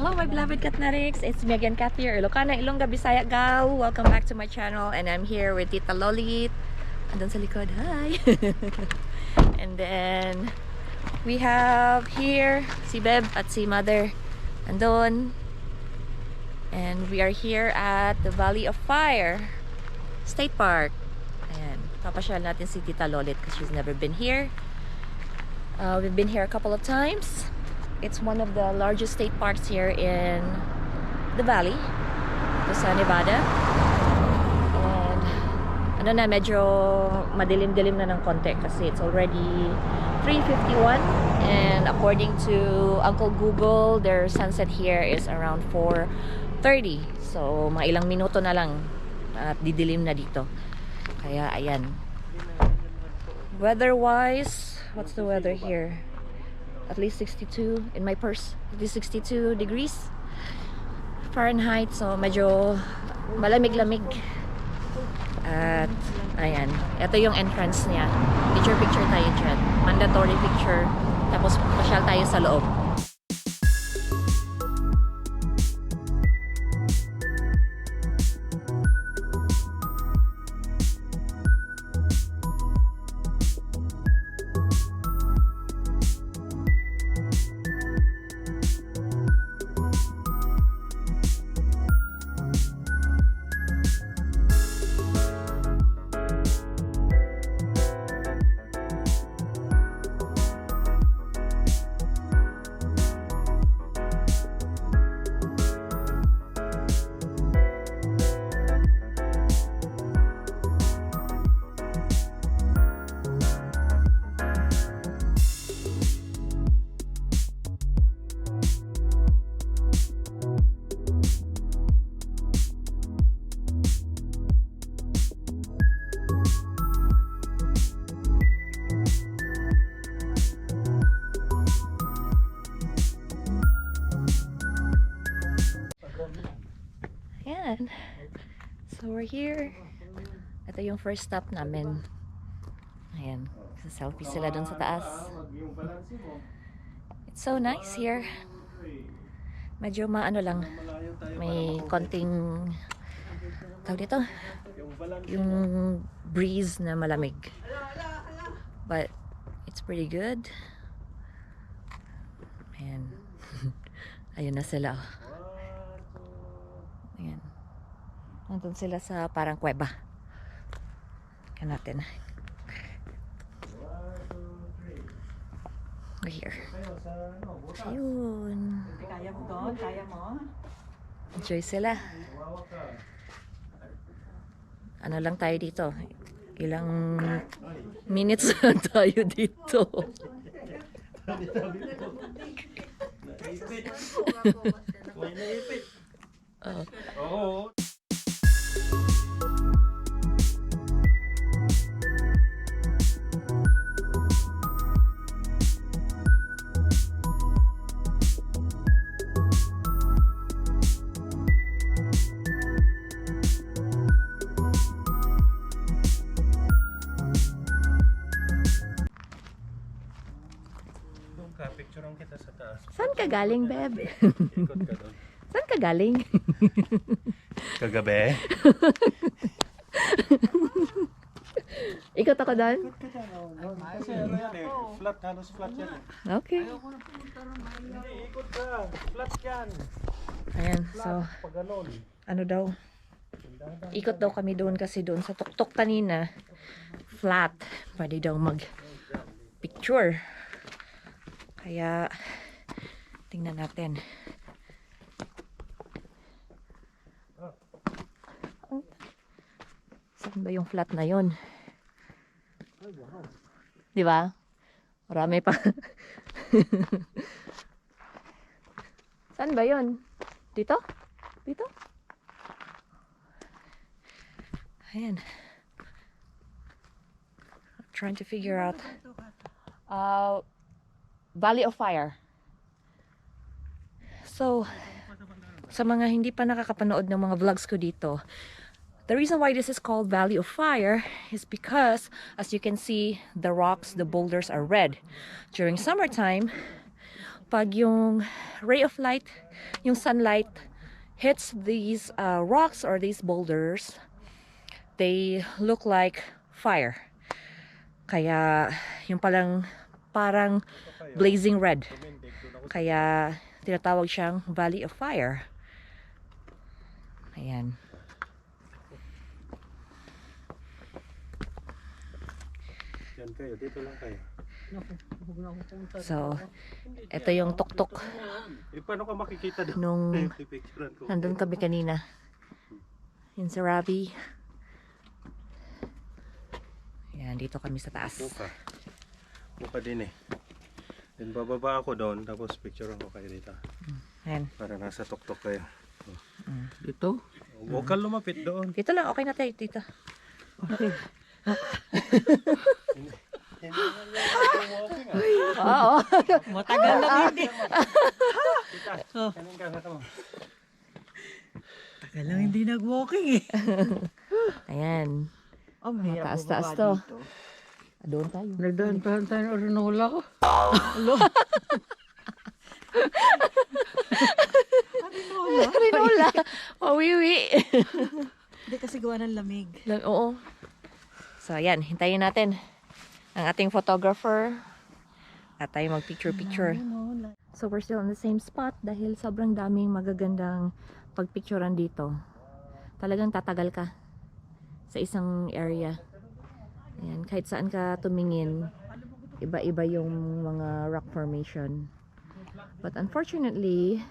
Hello my beloved Katnariks, it's me again Kathy, your Ilocana, Ilongga, Bisaya gal. Welcome back to my channel and I'm here with Tita Lolit. Andun sa likod, hi! And then we have here si Beb at si Mother andun. And we are here at the Valley of Fire State Park. Ayan, papasyal natin si Tita Lolit because she's never been here. We've been here a couple of times. It's one of the largest state parks here in the valley, sa Nevada. And ano na, medyo madilim-dilim na ng konti kasi it's already 3:51 and according to Uncle Google, their sunset here is around 4:30. So mga ilang minuto na lang at didilim na dito. Kaya ayan. Weather-wise, what's the weather here? At least 62 in my purse. At least 62 degrees Fahrenheit. So medyo malamig-lamig. At ayan, ito yung entrance niya. Picture tayo dyan. Mandatory picture. Tapos pasyal tayo sa loob. Ayan. So we're here. Ito yung first stop namin. Ayan. Selfie sila dun sa taas. It's so nice here. Medyo maano lang. May konting tawag dito. Yung breeze na malamig. But it's pretty good. Ayan. Ayun na sila. Ayan. Nandun sila sa parang kuweba. Kaya natin. We're here. Ayun. Kaya mo doon? Kaya mo? Enjoy sila. Ano lang tayo dito? Ilang minutes lang tayo dito. Oo. Picturean kita sa taas. Saan ka galing, Beb? Ikot ka doon. Saan ka galing? Kagabi? Ikot ako doon? Ikot ka dyan. Kasi ano yan eh. Flat, halos flat yan eh. Okay. Hindi, ikot ka. Flat yan. Ayan, so Pag ganon. ano daw? Ikot daw kami doon kasi doon sa tuktok kanina. Flat. Pwede daw mag-picture. Kaya tingnan natin. Saan ba yung flat na yon? Di ba? Marami pa. Saan ba yon? Dito? Dito? Ayan. I'm trying to figure out. Valley of Fire. So, sa mga hindi pa nakakapanood ng mga vlogs ko dito, the reason why this is called Valley of Fire is because, as you can see, the rocks, the boulders are red. During summertime, pag yung ray of light, yung sunlight hits these rocks or these boulders, they look like fire. Kaya yung parang blazing red. Kaya tinatawag siyang Valley of Fire. Ayan. Yan kayo, dito lang kayo. So, ito yung tuktok Paano ka makikita doon? nung Pipicturean ko. nandun kami kanina. Yung sa Rabi. Ayan, dito kami sa taas. Buka din eh. Then bababa ako doon, tapos picturean ko kayo dito. Ayan. Para nasa tuktok kayo. Dito? Huwag kang lumapit doon. Dito lang, okay na tayo dito. Okay. Oo. Matagal lang hindi. Kanin ka na to. Tagal lang hindi nag-walking eh. Ayan. Oh, mahirap Mataas-taas bumaba to. dito. Doon tayo. Nagdahan-dahan tayo ng orinola ko. Rinola. Wiwi. Hindi kasi gawa ng lamig. Oo. So, ayan. Hintayin natin ang ating photographer at tayo mag-picture-picture. So, we're still in the same spot dahil sobrang daming magagandang pagpicturean dito. Talagang tatagal ka sa isang area. Ayan. Kahit saan ka tumingin, iba-iba yung mga rock formation. But unfortunately,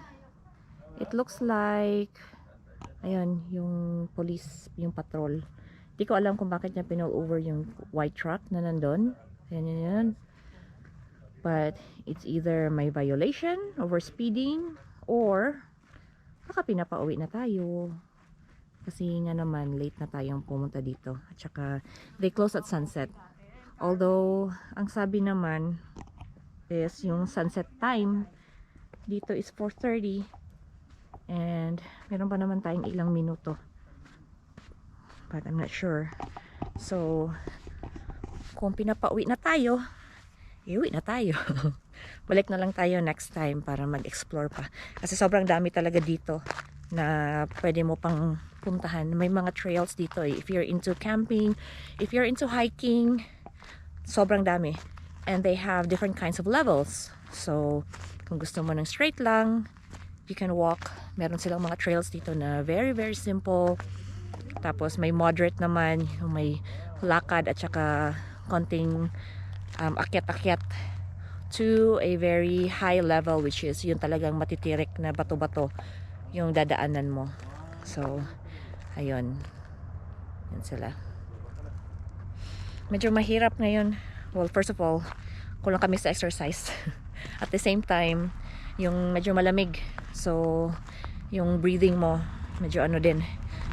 it looks like ayun, yung police, yung patrol. Di ko alam kung bakit niya pinull over yung white truck na nandun. Ayan, yan. But it's either may violation, over speeding, or baka pinapauwi na tayo. Kasi nga naman, late na tayong pumunta dito. At saka, they close at sunset. Although, ang sabi naman is yung sunset time dito is 4:30. And meron pa naman tayong ilang minuto. But I'm not sure. So, kung pinapauwi na tayo, iuwi na tayo. Balik na lang tayo next time para mag-explore pa. Kasi sobrang dami talaga dito na pwede mo pang puntahan. May mga trails dito eh. If you're into camping, if you're into hiking, sobrang dami. And they have different kinds of levels. So, kung gusto mo ng straight lang, you can walk. Meron silang mga trails dito na very, very simple. Tapos may moderate naman, yung may lakad at saka konting akyat-akyat to a very high level, which is yung talagang matitirik na bato-bato yung dadaanan mo. So, ayun. Yan sila. Medyo mahirap ngayon. Well, first of all, kulang kami sa exercise. At the same time, yung medyo malamig. So, yung breathing mo, medyo ano din,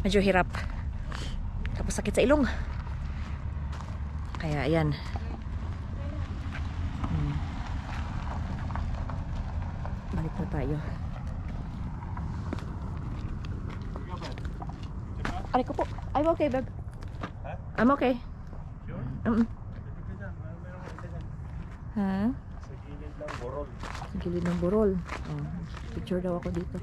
medyo hirap. Tapos sakit sa ilong. Kaya, ayan. Balik na tayo. Aray ko po. I'm okay, babe. I'm okay. Sure? Ha? Sa gilid ng borol. Sa gilid ng burol. Oh, picture daw ako dito.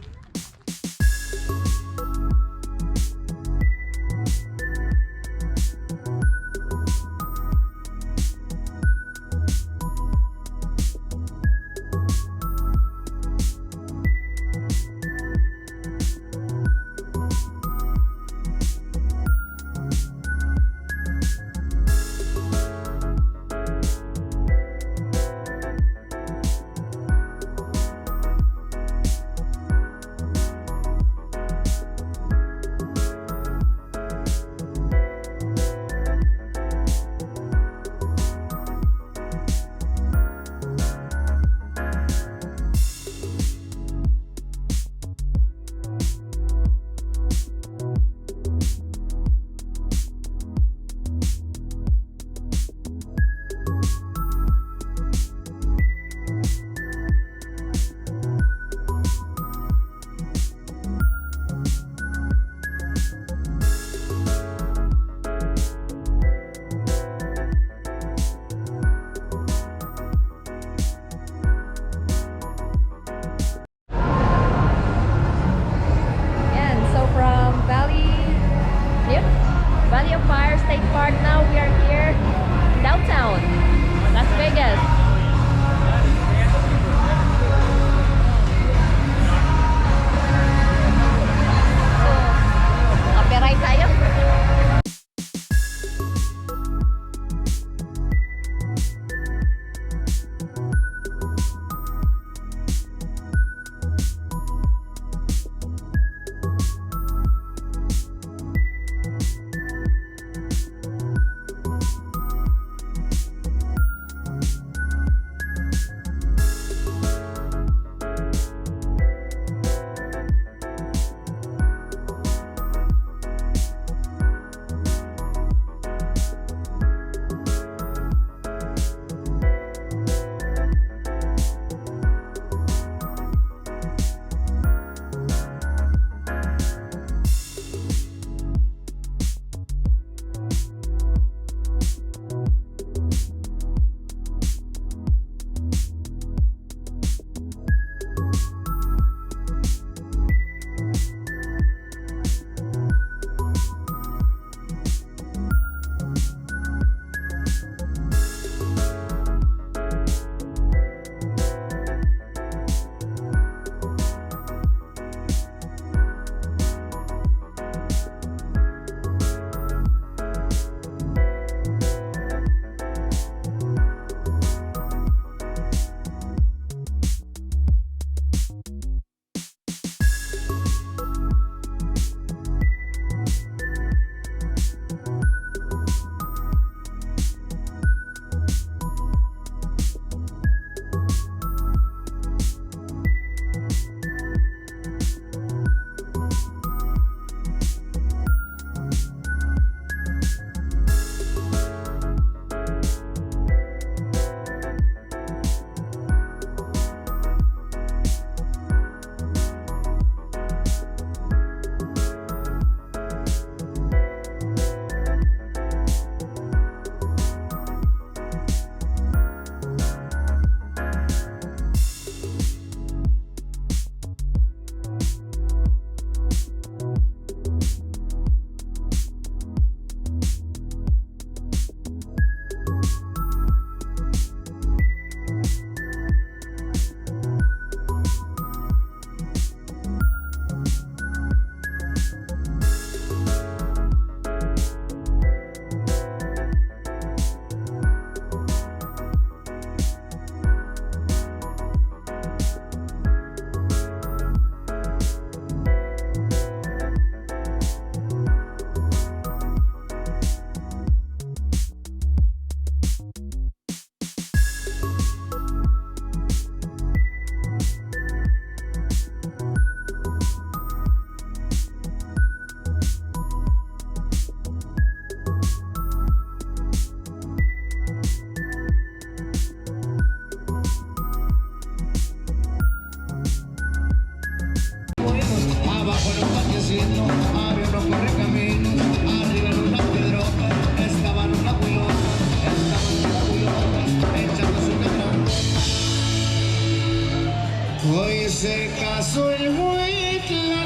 Hoy se casó el Huitlacoche.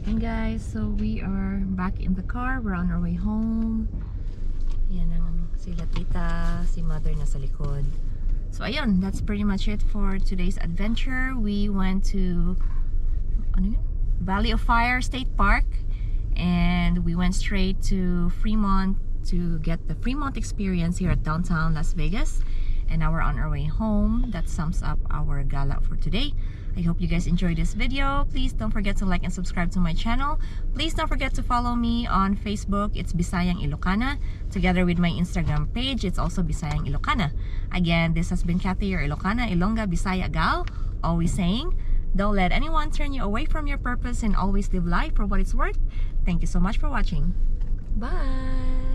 And guys, so we are back in the car. We're on our way home. Yan ang sila tita, si mother na sa likod. So ayun, that's pretty much it for today's adventure. We went to ano yun? Valley of Fire State Park, and we went straight to Fremont to get the Fremont experience here at downtown Las Vegas. And now we're on our way home. That sums up our gala for today. I hope you guys enjoyed this video. Please don't forget to like and subscribe to my channel. Please don't forget to follow me on Facebook. It's Bisayang Ilocana. Together with my Instagram page, it's also Bisayang Ilocana. Again, this has been Kathy, your Ilocana, Ilongga, Bisaya gal. Always saying, don't let anyone turn you away from your purpose, and always live life for what it's worth. Thank you so much for watching. Bye!